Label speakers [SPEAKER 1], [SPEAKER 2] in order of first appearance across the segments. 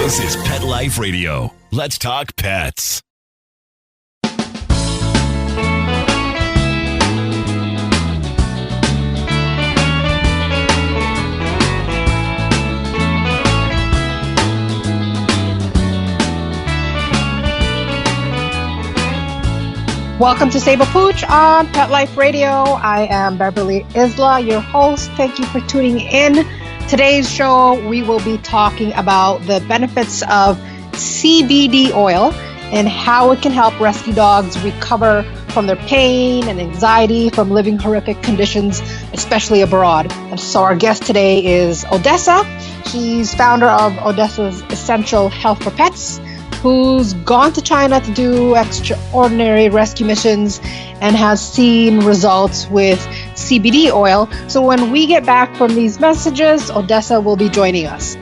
[SPEAKER 1] This is Pet Life Radio. Let's talk pets.
[SPEAKER 2] Welcome to Save a Pooch on Pet Life Radio. I am Beverly Isla, your host. Thank you for tuning in. Today's show, we will be talking about the benefits of CBD oil and how it can help rescue dogs recover from their pain and anxiety from living horrific conditions, especially abroad. And so our guest today is Odessa. She's founder of Odessa's Essential Health for Pets, who's gone to China to do extraordinary rescue missions and has seen results with CBD oil. So when we get back from these messages, Odessa will be joining us.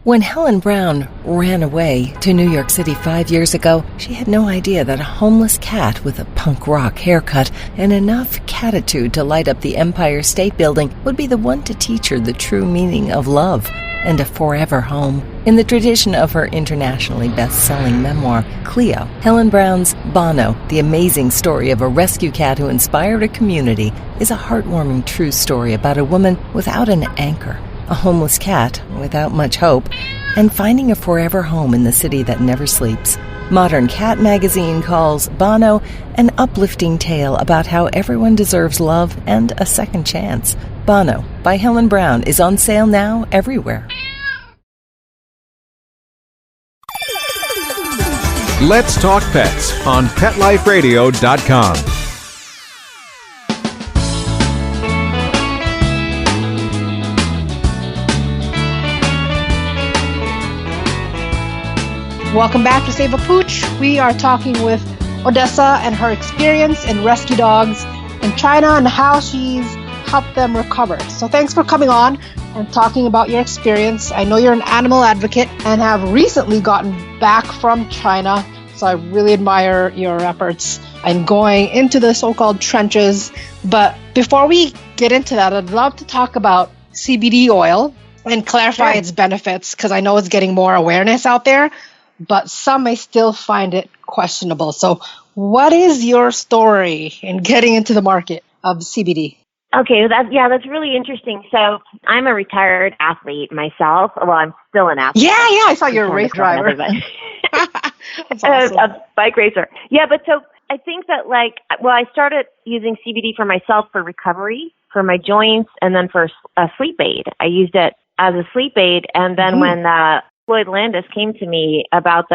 [SPEAKER 3] When Helen Brown ran away to New York City 5 years ago, she had no idea that a homeless cat with a punk rock haircut and enough catitude to light up the Empire State Building would be the one to teach her the true meaning of love and a forever home. In the tradition of her internationally best-selling memoir, Cleo, Helen Brown's Bono, the amazing story of a rescue cat who inspired a community, is a heartwarming true story about a woman without an anchor, a homeless cat without much hope, and finding a forever home in the city that never sleeps. Modern Cat magazine calls Bono an uplifting tale about how everyone deserves love and a second chance. Bono by Helen Brown is on sale now everywhere.
[SPEAKER 4] Let's Talk Pets on PetLifeRadio.com.
[SPEAKER 2] Welcome back to Save a Pooch. We are talking with Odessa and her experience in rescue dogs in China and how she's helped them recover. So thanks for coming on and talking about your experience. I know you're an animal advocate and have recently gotten back from China, so I really admire your efforts in going into the so-called trenches. But before we get into that, I'd love to talk about CBD oil and clarify its benefits, because I know it's getting more awareness out there, but some may still find it questionable. So what is your story in getting into the market of CBD?
[SPEAKER 5] Okay, that's really interesting. So I'm a retired athlete myself. Well, I'm still an athlete.
[SPEAKER 2] Yeah, I saw you're a race driver. That's awesome.
[SPEAKER 5] A bike racer. Yeah, but so I think that I started using CBD for myself for recovery, for my joints, and then for a sleep aid. I used it as a sleep aid, and then when Floyd Landis came to me about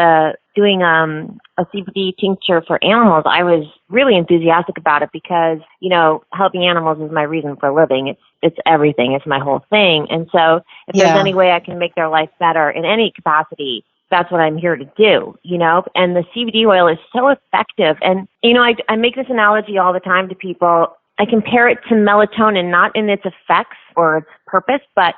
[SPEAKER 5] doing a CBD tincture for animals, I was really enthusiastic about it because, helping animals is my reason for living. It's everything. It's my whole thing. And so if there's any way I can make their life better in any capacity, that's what I'm here to do, and the CBD oil is so effective. And, I make this analogy all the time to people. I compare it to melatonin, not in its effects or its purpose, but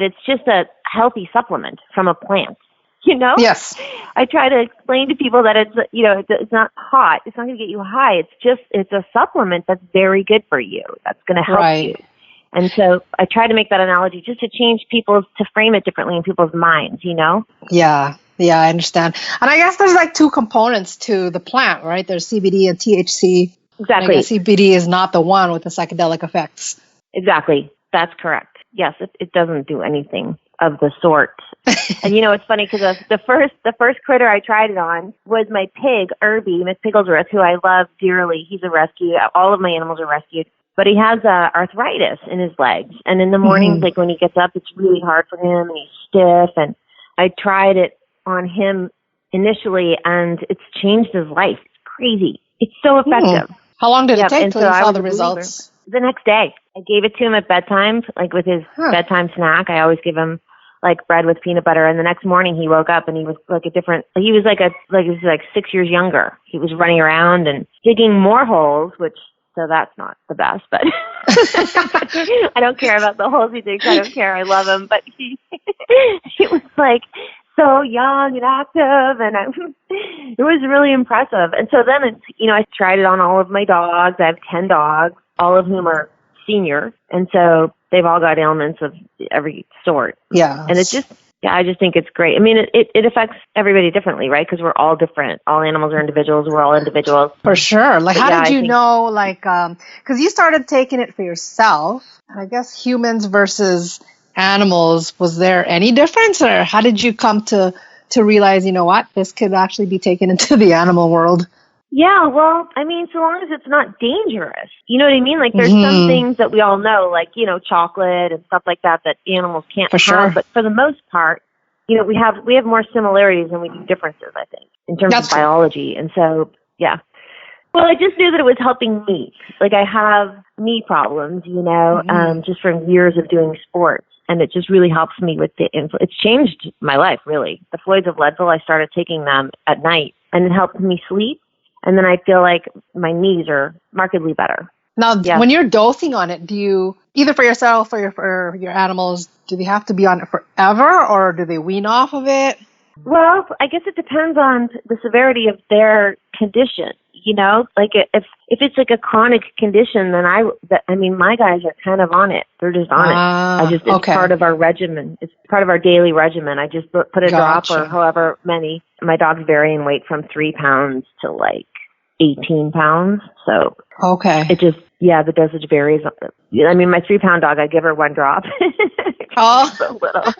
[SPEAKER 5] it's just a healthy supplement from a plant,
[SPEAKER 2] Yes.
[SPEAKER 5] I try to explain to people that it's not hot. It's not going to get you high. It's a supplement that's very good for you. That's going to help you. And so I try to make that analogy just to to frame it differently in people's minds,
[SPEAKER 2] Yeah, I understand. And I guess there's two components to the plant, right? There's CBD and THC.
[SPEAKER 5] Exactly.
[SPEAKER 2] CBD is not the one with the psychedelic effects.
[SPEAKER 5] Exactly. That's correct. Yes, it doesn't do anything of the sort. And it's funny because the first critter I tried it on was my pig, Irby, Miss Pigglesworth, who I love dearly. He's a rescue. All of my animals are rescued. But he has arthritis in his legs. And in the mornings, when he gets up, it's really hard for him and he's stiff. And I tried it on him initially and it's changed his life. It's crazy. It's so effective.
[SPEAKER 2] How long did it take until you saw the results?
[SPEAKER 5] The next day. I gave it to him at bedtime, with his bedtime snack. I always give him bread with peanut butter. And the next morning he woke up and he was he was 6 years younger. He was running around and digging more holes, so that's not the best, but I don't care about the holes he digs. I don't care. I love him. But he was so young and active, and it was really impressive. And so then, I tried it on all of my dogs. I have 10 dogs, all of whom are senior. And so they've all got ailments of every sort.
[SPEAKER 2] Yeah.
[SPEAKER 5] And it's just, I just think it's great. I mean, it affects everybody differently, right? Because we're all different. All animals are individuals. We're all individuals.
[SPEAKER 2] For sure. Like,
[SPEAKER 5] But
[SPEAKER 2] how
[SPEAKER 5] yeah,
[SPEAKER 2] did
[SPEAKER 5] I
[SPEAKER 2] you
[SPEAKER 5] think-
[SPEAKER 2] know, like, because you started taking it for yourself, and I guess humans versus animals, was there any difference? Or how did you come to realize, you know what, this could actually be taken into the animal world?
[SPEAKER 5] Yeah, well, I mean, so long as it's not dangerous. You know what I mean? Like, there's some things that we all know, like, you know, chocolate and stuff like that animals can't
[SPEAKER 2] For sure.
[SPEAKER 5] have. But for the most part, you know, we have more similarities than we do differences, I think, in terms
[SPEAKER 2] That's
[SPEAKER 5] of
[SPEAKER 2] true.
[SPEAKER 5] biology. And so, yeah. Well, I just knew that it was helping me. Like, I have knee problems, you know, just from years of doing sports. And it just really helps me with it's changed my life, really. The Floyds of Leadville, I started taking them at night, and it helped me sleep. And then I feel like my knees are markedly better.
[SPEAKER 2] Now, when you're dosing on it, do you, either for yourself or for your animals, do they have to be on it forever, or do they wean off of it?
[SPEAKER 5] Well, I guess it depends on the severity of their condition. You know, like if it's like a chronic condition, then I mean, my guys are kind of on it. They're just on it. It's part of our regimen. It's part of our daily regimen. I just put a drop or however many. My dogs vary in weight from 3 pounds to like 18 pounds. So it just, the dosage varies. I mean, my 3-pound dog, I give her 1 drop.
[SPEAKER 2] Oh,
[SPEAKER 5] so little.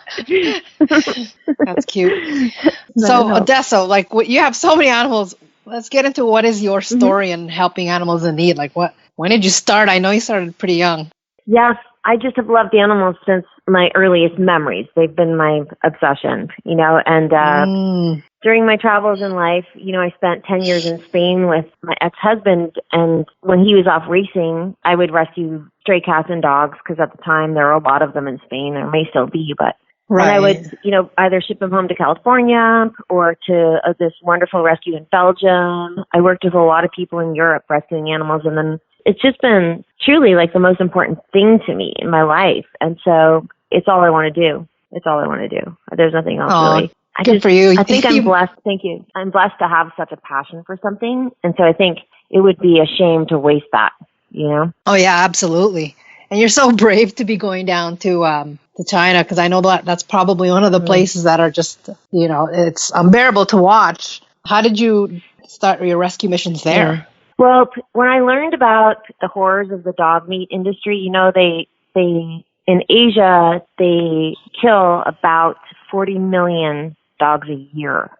[SPEAKER 2] That's cute. So Odessa, like, you have so many animals. Let's get into what is your story in helping animals in need. Like, when did you start? I know you started pretty young.
[SPEAKER 5] Yes, I just have loved animals since my earliest memories. They've been my obsession, you know, and during my travels in life, you know, I spent 10 years in Spain with my ex-husband, and when he was off racing, I would rescue stray cats and dogs, because at the time there were a lot of them in Spain. There may still be, but and I would, you know, either ship them home to California or to this wonderful rescue in Belgium. I worked with a lot of people in Europe rescuing animals, and then it's just been truly like the most important thing to me in my life. And so it's all I want to do. It's all I want to do. There's nothing else really.
[SPEAKER 2] Good for you.
[SPEAKER 5] I think I'm blessed. Thank you. I'm blessed to have such a passion for something. And so I think it would be a shame to waste that, you know?
[SPEAKER 2] Oh, yeah, absolutely. And you're so brave to be going down to China, because I know that's probably one of the places that are just, you know, it's unbearable to watch. How did you start your rescue missions there?
[SPEAKER 5] Yeah. Well, when I learned about the horrors of the dog meat industry, you know, they in Asia, they kill about 40 million dogs a year.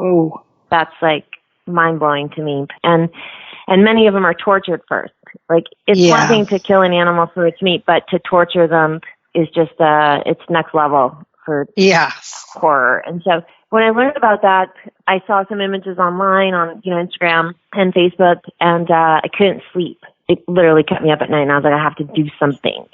[SPEAKER 2] Oh,
[SPEAKER 5] that's like mind-blowing to me. And many of them are tortured first. Like, it's one thing to kill an animal for its meat, but to torture them is just it's next level for horror. And so when I learned about that, I saw some images online on, you know, Instagram and Facebook, and I couldn't sleep. It literally kept me up at night, and I was like, I have to do something.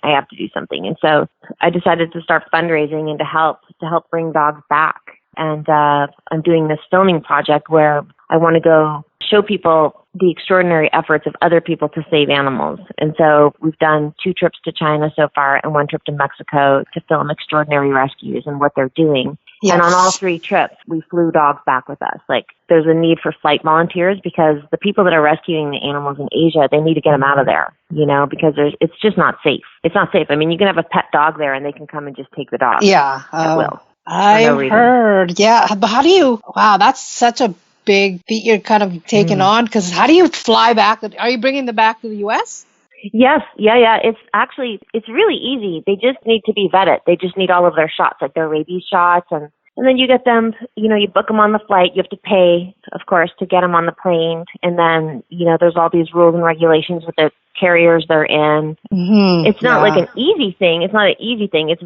[SPEAKER 5] And so I decided to start fundraising and to help bring dogs back. And I'm doing this filming project where I want to go show people the extraordinary efforts of other people to save animals. And so we've done 2 trips to China so far and 1 trip to Mexico to film extraordinary rescues and what they're doing. Yes. And on all 3 trips, we flew dogs back with us. Like, there's a need for flight volunteers, because the people that are rescuing the animals in Asia, they need to get them out of there, you know, because it's just not safe. It's not safe. I mean, you can have a pet dog there and they can come and just take the dog.
[SPEAKER 2] Yeah.
[SPEAKER 5] At will.
[SPEAKER 2] I've heard. Yeah. But how do you, that's such a big feat you're kind of taking on, because how do you fly back? Are you bringing them back to the U.S.?
[SPEAKER 5] Yes. Yeah. It's really easy. They just need to be vetted. They just need all of their shots, like their rabies shots. And then you get them, you know, you book them on the flight. You have to pay, of course, to get them on the plane. And then, you know, there's all these rules and regulations with the carriers they're in. It's not like an easy thing. It's not an easy thing. It's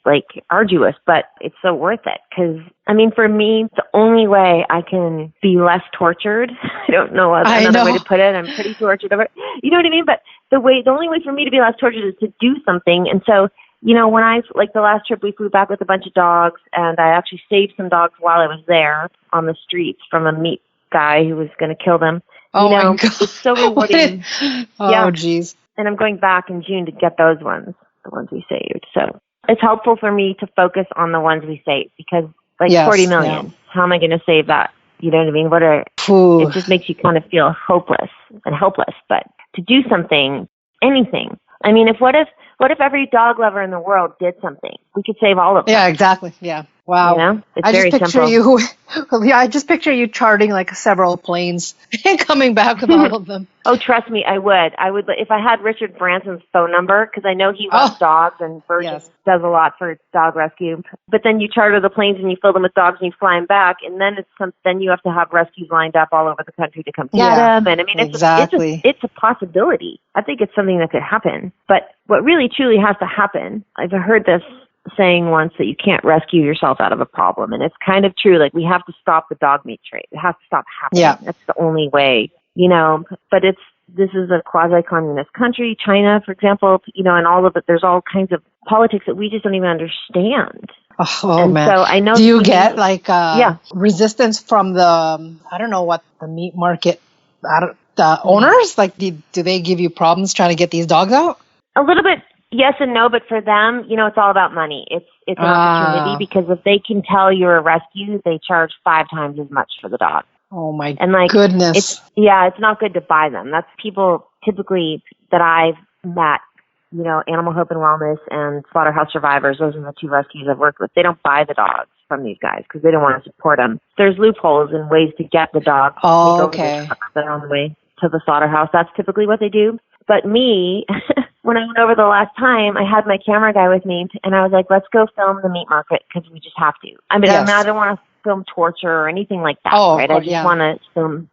[SPEAKER 5] like arduous, but it's so worth it. Because, I mean, for me, the only way I can be less tortured, I don't know another way to put it. I'm pretty tortured over it. You know what I mean? But the only way for me to be less tortured is to do something. And so, you know, when like the last trip, we flew back with a bunch of dogs, and I actually saved some dogs while I was there on the streets from a meat guy who was going to kill them.
[SPEAKER 2] Oh,
[SPEAKER 5] you know,
[SPEAKER 2] my God.
[SPEAKER 5] It's so rewarding.
[SPEAKER 2] Geez.
[SPEAKER 5] And I'm going back in June to get those ones, the ones we saved. So it's helpful for me to focus on the ones we saved, because 40 million, how am I going to save that? You know what I mean? It just makes you kind of feel hopeless and helpless. But to do something, anything, I mean, what if every dog lover in the world did something? We could save all of them.
[SPEAKER 2] Yeah, exactly. Yeah. Wow.
[SPEAKER 5] You know? It's
[SPEAKER 2] I just
[SPEAKER 5] very
[SPEAKER 2] picture
[SPEAKER 5] simple.
[SPEAKER 2] you. Yeah, I just picture you charting like several planes and coming back with all of them.
[SPEAKER 5] Oh, trust me, I would. If I had Richard Branson's phone number, because I know he loves dogs and Virgin does a lot for dog rescue. But then you charter the planes and you fill them with dogs and you fly them back, and then then you have to have rescues lined up all over the country to come get them. And I mean, it's a possibility. I think it's something that could happen. But what really truly has to happen, I've heard this saying once, that you can't rescue yourself out of a problem, and it's kind of true. Like, we have to stop the dog meat trade. It has to stop happening.
[SPEAKER 2] Yeah.
[SPEAKER 5] That's the only way, you know. But this is a quasi-communist country, China, for example, you know, and all of it. There's all kinds of politics that we just don't even understand.
[SPEAKER 2] Oh,
[SPEAKER 5] and
[SPEAKER 2] man.
[SPEAKER 5] So I know.
[SPEAKER 2] Do you get resistance from the, I don't know what, the meat market, the owners? Like, do they give you problems trying to get these dogs out?
[SPEAKER 5] A little bit. Yes and no, but for them, you know, it's all about money. It's an opportunity, because if they can tell you're a rescue, they charge 5 times as much for the dog.
[SPEAKER 2] Oh my
[SPEAKER 5] It's
[SPEAKER 2] goodness.
[SPEAKER 5] not good to buy them. That's people typically that I've met, you know, Animal Hope and Wellness and Slaughterhouse Survivors. Those are the 2 rescues I've worked with. They don't buy the dogs from these guys because they don't want to support them. There's loopholes and ways to get the dog.
[SPEAKER 2] Oh, okay.
[SPEAKER 5] They're on the way to the slaughterhouse. That's typically what they do. But me, when I went over the last time, I had my camera guy with me, and I was like, let's go film the meat market, because we just have to. I mean, I don't want to film torture or anything like that, right? I just want to film,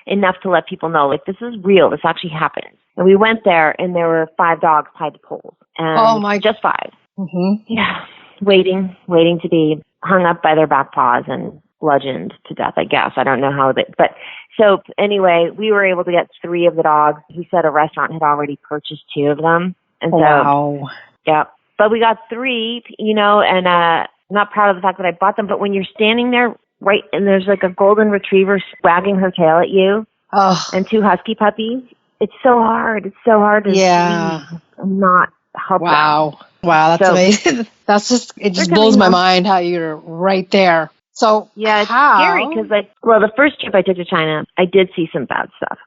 [SPEAKER 5] enough to let people know, like, this is real. This actually happened. And we went there, and there were 5 dogs tied to poles. And just 5.
[SPEAKER 2] Mm-hmm.
[SPEAKER 5] Yeah. Waiting to be hung up by their back paws and bludgeoned to death, I guess. I don't know how but so anyway, we were able to get 3 of the dogs. He said a restaurant had already purchased 2 of them. And but we got 3, you know, and I'm not proud of the fact that I bought them, but when you're standing there, right, and there's like a golden retriever wagging her tail at you, and 2 husky puppies, it's so hard. It's so hard to breathe and not help them.
[SPEAKER 2] Wow, that's amazing. It just blows my mind how you're right there. So
[SPEAKER 5] yeah, it's scary because the first trip I took to China, I did see some bad stuff,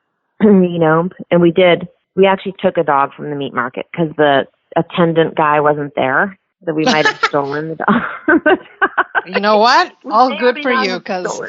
[SPEAKER 5] you know, and we actually took a dog from the meat market because the attendant guy wasn't there, that we might have stolen the dog.
[SPEAKER 2] You know what? All good for you, because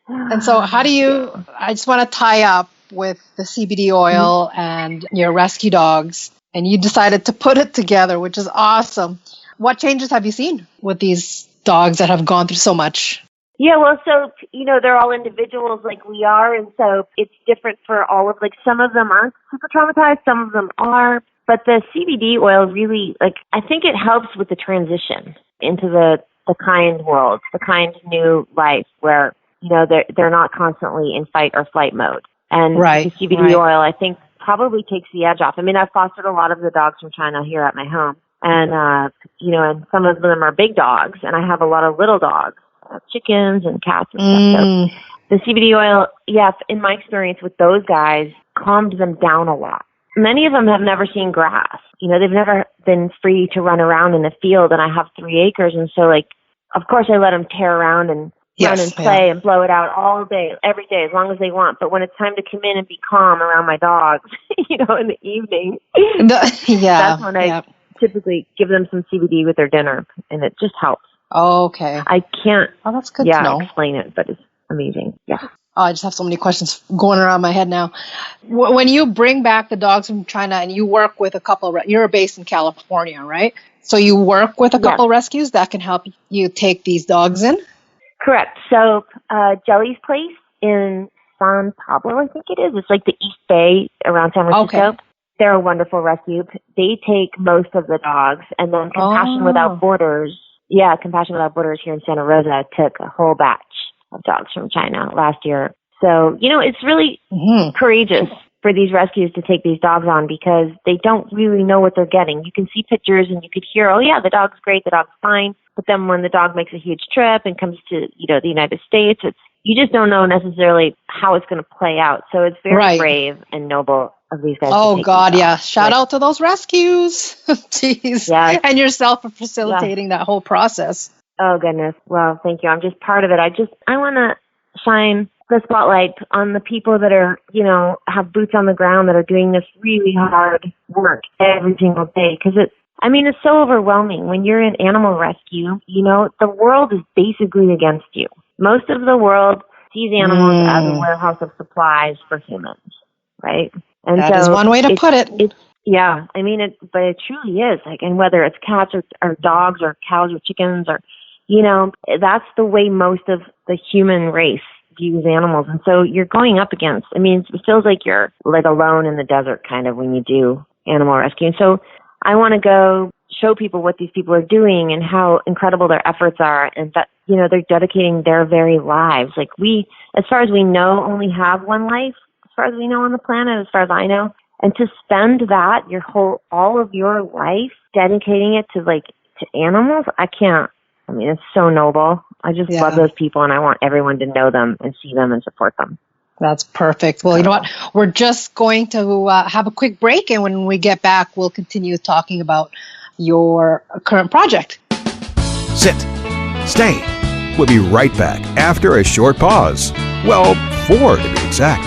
[SPEAKER 2] and so I just want to tie up with the CBD oil and your rescue dogs, and you decided to put it together, which is awesome. What changes have you seen with these dogs that have gone through so much?
[SPEAKER 5] Yeah, well, so, you know, they're all individuals like we are, and so it's different for all of, like, some of them aren't super traumatized, some of them are, but the CBD oil really, like, I think it helps with the transition into the kind world, the kind new life where, you know, they're not constantly in fight or flight mode. And the CBD oil, I think, probably takes the edge off. I mean, I've fostered a lot of the dogs from China here at my home. And, you know, and some of them are big dogs, and I have a lot of little dogs, chickens and cats and stuff. So the CBD oil, in my experience with those guys, calmed them down a lot. Many of them have never seen grass. You know, they've never been free to run around in a field, and I have 3 acres. And so, like, of course I let them tear around and run and play and blow it out all day, every day, as long as they want. But when it's time to come in and be calm around my dogs, you know, in the evening, that's when I typically give them some CBD with their dinner, and it just helps.
[SPEAKER 2] Okay.
[SPEAKER 5] I can't
[SPEAKER 2] that's good to know.
[SPEAKER 5] Explain it, but it's amazing. Yeah.
[SPEAKER 2] Oh, I just have so many questions going around my head now. When you bring back the dogs from China and you work with a couple, you're based in California, right? So you work with a couple rescues that can help you take these dogs in?
[SPEAKER 5] Correct. So Jelly's place in San Pablo, I think it is. It's like the East Bay around San Francisco. Okay. They're a wonderful rescue. They take most of the dogs, and then Compassion Without Borders. Yeah, Compassion Without Borders here in Santa Rosa took a whole batch of dogs from China last year. So, you know, it's really courageous for these rescues to take these dogs on because they don't really know what they're getting. You can see pictures and you could hear, oh yeah, the dog's great, the dog's fine. But then when the dog makes a huge trip and comes to, you know, the United States, you just don't know necessarily how it's going to play out. So it's very brave and noble of these guys.
[SPEAKER 2] Oh God, yeah. Shout out to those rescues. Jeez. Yeah. And yourself for facilitating that whole process.
[SPEAKER 5] Oh goodness. Well, thank you. I'm just part of it. I want to shine the spotlight on the people that are, have boots on the ground that are doing this really hard work every single day. Because it's so overwhelming. When you're in animal rescue, the world is basically against you. Most of the world sees animals as a warehouse of supplies for humans, right? And
[SPEAKER 2] that is one way to put it.
[SPEAKER 5] Yeah, but it truly is. Like, and whether it's cats or dogs or cows or chickens or, that's the way most of the human race views animals. And so you're going up against, it feels like you're like alone in the desert kind of when you do animal rescue. And so I want to go show people what these people are doing and how incredible their efforts are, and that, they're dedicating their very lives. Like, we, as far as we know, only have one life, as far as we know on the planet, as far as I know. And to spend that, all of your life dedicating it to animals, I can't. It's so noble. I just love those people, and I want everyone to know them and see them and support them.
[SPEAKER 2] That's perfect. Well, you know what? We're just going to have a quick break, and when we get back, we'll continue talking about your current project.
[SPEAKER 4] Sit. Stay. We'll be right back after a short pause. Well, 4 to be exact.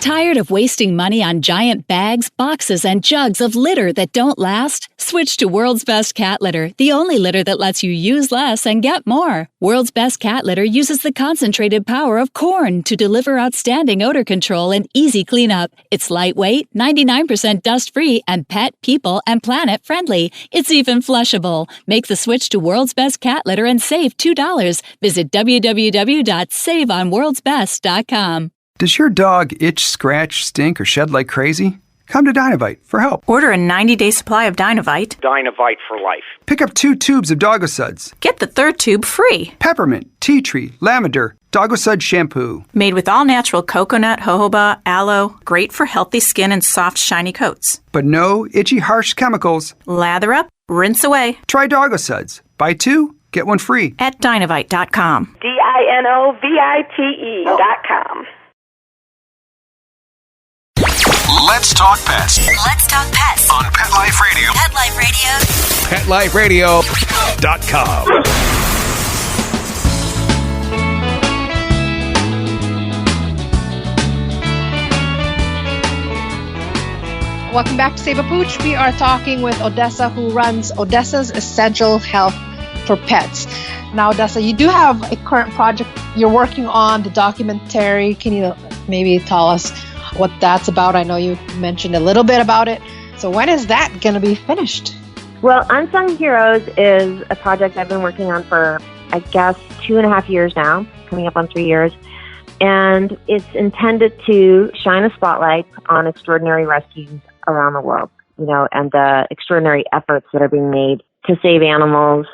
[SPEAKER 6] Tired of wasting money on giant bags, boxes, and jugs of litter that don't last? Switch to World's Best Cat Litter, the only litter that lets you use less and get more. World's Best Cat Litter uses the concentrated power of corn to deliver outstanding odor control and easy cleanup. It's lightweight, 99% dust-free, and pet, people, and planet friendly. It's even flushable. Make the switch to World's Best Cat Litter and save $2. Visit www.saveonworldsbest.com.
[SPEAKER 7] Does your dog itch, scratch, stink, or shed like crazy? Come to Dynovite for help.
[SPEAKER 8] Order a 90-day supply of Dynovite.
[SPEAKER 9] Dynovite for life.
[SPEAKER 7] Pick up 2 tubes of Doggo Suds.
[SPEAKER 8] Get the 3rd tube free.
[SPEAKER 7] Peppermint, tea tree, lavender, Doggo Sud shampoo.
[SPEAKER 8] Made with all-natural coconut, jojoba, aloe. Great for healthy skin and soft, shiny coats.
[SPEAKER 7] But no itchy, harsh chemicals.
[SPEAKER 8] Lather up, rinse away.
[SPEAKER 7] Try Doggo Suds. Buy 2, get 1 free.
[SPEAKER 8] At Dynovite.com.
[SPEAKER 10] DINOVITE.com.
[SPEAKER 1] Let's talk pets.
[SPEAKER 11] Let's talk pets
[SPEAKER 1] On Pet Life Radio.
[SPEAKER 11] Pet Life Radio.
[SPEAKER 1] PetLifeRadio.com.
[SPEAKER 2] Welcome back to Save a Pooch. We are talking with Odessa, who runs Odessa's Essential Health for Pets. Now, Odessa, you do have a current project you're working on, the documentary. Can you maybe tell us what that's about? I know you mentioned a little bit about it. So when is that going to be finished?
[SPEAKER 5] Well, Unsung Heroes is a project I've been working on for, I guess, 2.5 years now, coming up on 3 years. And it's intended to shine a spotlight on extraordinary rescues around the world, and the extraordinary efforts that are being made to save animals.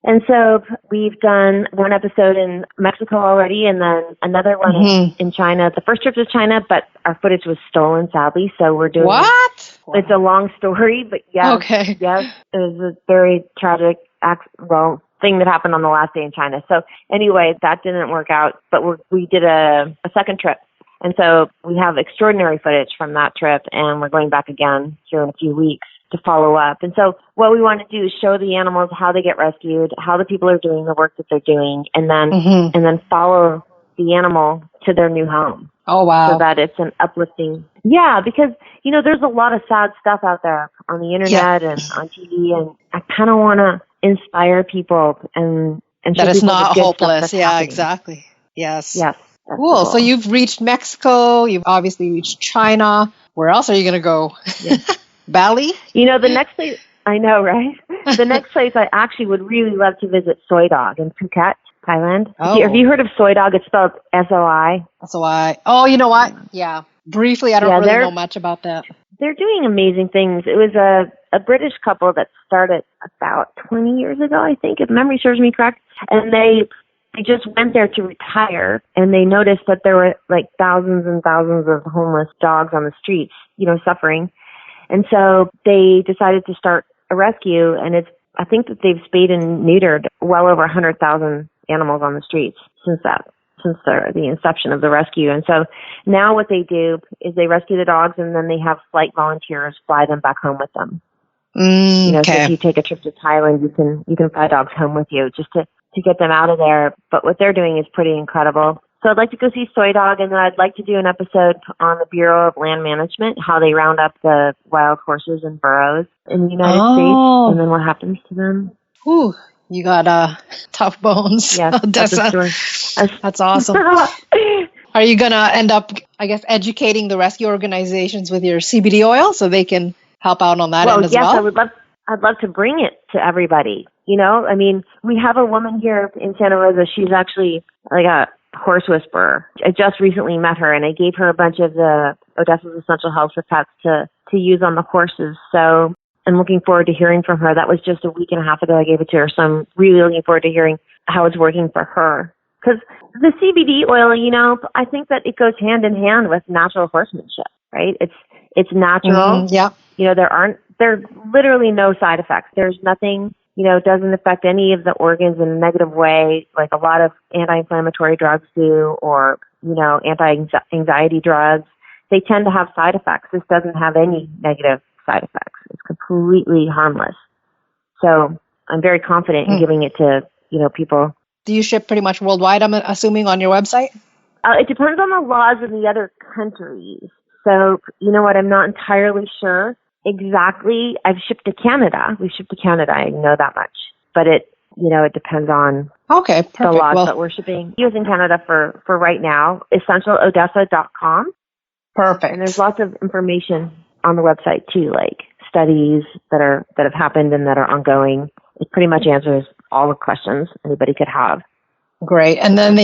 [SPEAKER 5] And so we've done one episode in Mexico already, and then another one in China. The first trip was China, but our footage was stolen, sadly. So we're doing
[SPEAKER 2] what?
[SPEAKER 5] It's a long story, but yes,
[SPEAKER 2] okay.
[SPEAKER 5] Yes, it was a very tragic thing that happened on the last day in China. So anyway, that didn't work out, but we did a second trip. And so we have extraordinary footage from that trip, and we're going back again here in a few weeks to follow up. And so what we want to do is show the animals how they get rescued, how the people are doing the work that they're doing, and then follow the animal to their new home.
[SPEAKER 2] Oh, wow.
[SPEAKER 5] So that it's an uplifting. Yeah, because, there's a lot of sad stuff out there on the internet and on TV, and I kind of want to inspire people and
[SPEAKER 2] that it's not hopeless. Yeah,
[SPEAKER 5] happening.
[SPEAKER 2] Exactly. Yes.
[SPEAKER 5] Yes.
[SPEAKER 2] Cool. So you've reached Mexico. You've obviously reached China. Where else are you going to go? Yeah. Bali?
[SPEAKER 5] The next place, I know, right? The next place I actually would really love to visit Soy Dog in Phuket, Thailand.
[SPEAKER 2] Oh.
[SPEAKER 5] Have you heard of Soy Dog? It's spelled SOI.
[SPEAKER 2] SOI. Oh, you know what? Yeah. Briefly, I don't really know much about that.
[SPEAKER 5] They're doing amazing things. It was a British couple that started about 20 years ago, I think, if memory serves me correct. And they just went there to retire, and they noticed that there were like thousands and thousands of homeless dogs on the streets, suffering. And so they decided to start a rescue, and I think that they've spayed and neutered well over 100,000 animals on the streets since the inception of the rescue. And so now what they do is they rescue the dogs, and then they have flight volunteers fly them back home with them.
[SPEAKER 2] Okay.
[SPEAKER 5] So if you take a trip to Thailand, you can fly dogs home with you just to to get them out of there. But what they're doing is pretty incredible. So I'd like to go see Soy Dog, and then I'd like to do an episode on the Bureau of Land Management, how they round up the wild horses and burros in the United States, and then what happens to them.
[SPEAKER 2] Ooh, you got tough bones.
[SPEAKER 5] Yes,
[SPEAKER 2] Odessa. That's awesome. Are you going to end up, I guess, educating the rescue organizations with your CBD oil so they can help out on that end as well?
[SPEAKER 5] Yes, I'd love to bring it to everybody. You know, I mean, we have a woman here in Santa Rosa. She's actually like a horse whisperer. I just recently met her, and I gave her a bunch of the Odessa's Essential Health for Pets to use on the horses. So I'm looking forward to hearing from her. That was just a week and a half ago I gave it to her, so I'm really looking forward to hearing how it's working for her. Because the CBD oil, you know, I think that it goes hand in hand with natural horsemanship, right? It's natural.
[SPEAKER 2] Yeah.
[SPEAKER 5] You know, there are literally no side effects. There's nothing, you know, it doesn't affect any of the organs in a negative way, like a lot of anti-inflammatory drugs do, or, you know, anti-anxiety drugs. They tend to have side effects. This doesn't have any negative side effects. It's completely harmless. So I'm very confident in giving it to, you know, people.
[SPEAKER 2] Do you ship pretty much worldwide, I'm assuming, on your website?
[SPEAKER 5] It depends on the laws in the other countries. So, you know what, I'm not entirely sure exactly. I've shipped to Canada. We've shipped to Canada. I know that much. But it depends on the laws that we're shipping. Using Canada for right now, essentialodessa.com.
[SPEAKER 2] Perfect.
[SPEAKER 5] And there's lots of information on the website too, like studies that have happened and that are ongoing. It pretty much answers all the questions anybody could have.
[SPEAKER 2] Great. And then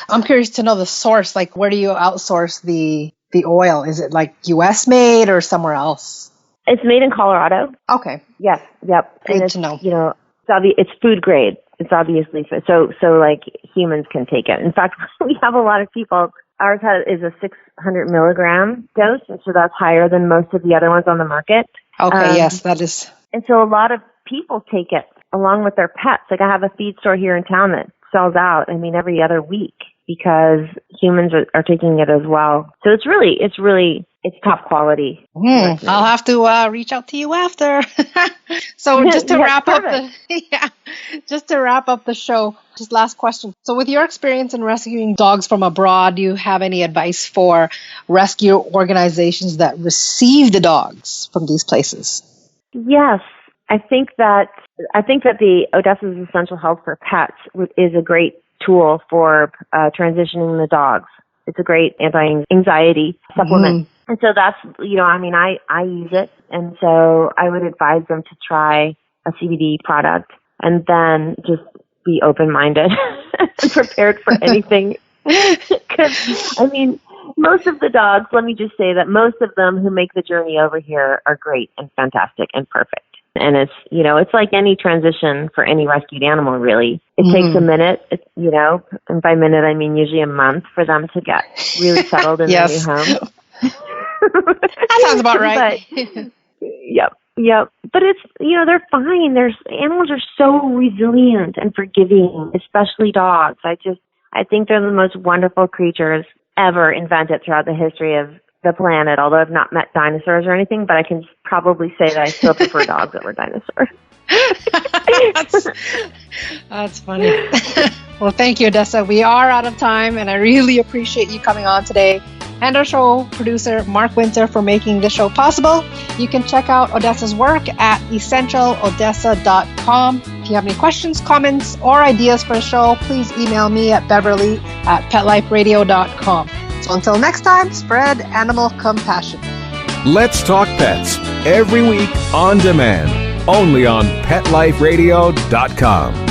[SPEAKER 2] I'm curious to know the source. Like, where do you outsource the oil? Is it like U.S. made or somewhere else?
[SPEAKER 5] It's made in Colorado.
[SPEAKER 2] Okay.
[SPEAKER 5] Yes. Yep.
[SPEAKER 2] Good to know.
[SPEAKER 5] You know, it's food grade. It's obviously so like humans can take it. In fact, we have a lot of people. Ours is a 600 milligram dose, and so that's higher than most of the other ones on the market.
[SPEAKER 2] Okay. Yes, that is.
[SPEAKER 5] And so a lot of people take it along with their pets. Like, I have a feed store here in town that sells out, every other week, because humans are taking it as well. So it's top quality.
[SPEAKER 2] I'll have to reach out to you after. So just to wrap up the show, just last question. So with your experience in rescuing dogs from abroad, do you have any advice for rescue organizations that receive the dogs from these places?
[SPEAKER 5] Yes. I think that the Odessa's Essential Health for Pets is a great tool for transitioning the dogs. It's a great anti-anxiety supplement. And so that's, I use it. And so I would advise them to try a CBD product and then just be open-minded and prepared for anything. Because, most of the dogs, let me just say that most of them who make the journey over here are great and fantastic and perfect. And it's like any transition for any rescued animal, really. It takes a minute, and by minute I mean usually a month for them to get really settled in their new home.
[SPEAKER 2] That sounds about right.
[SPEAKER 5] Yep. But it's, they're fine. Animals are so resilient and forgiving, especially dogs. I think they're the most wonderful creatures ever invented throughout the history of the planet, although I've not met dinosaurs or anything, but I can probably say that I still prefer dogs over dinosaurs.
[SPEAKER 2] That's funny. Well, thank you, Odessa. We are out of time, and I really appreciate you coming on today, and our show producer, Mark Winter, for making this show possible. You can check out Odessa's work at essentialodessa.com. If you have any questions, comments, or ideas for the show, please email me at beverly@petliferadio.com. So until next time, spread animal compassion.
[SPEAKER 4] Let's Talk Pets, every week on demand, only on PetLifeRadio.com.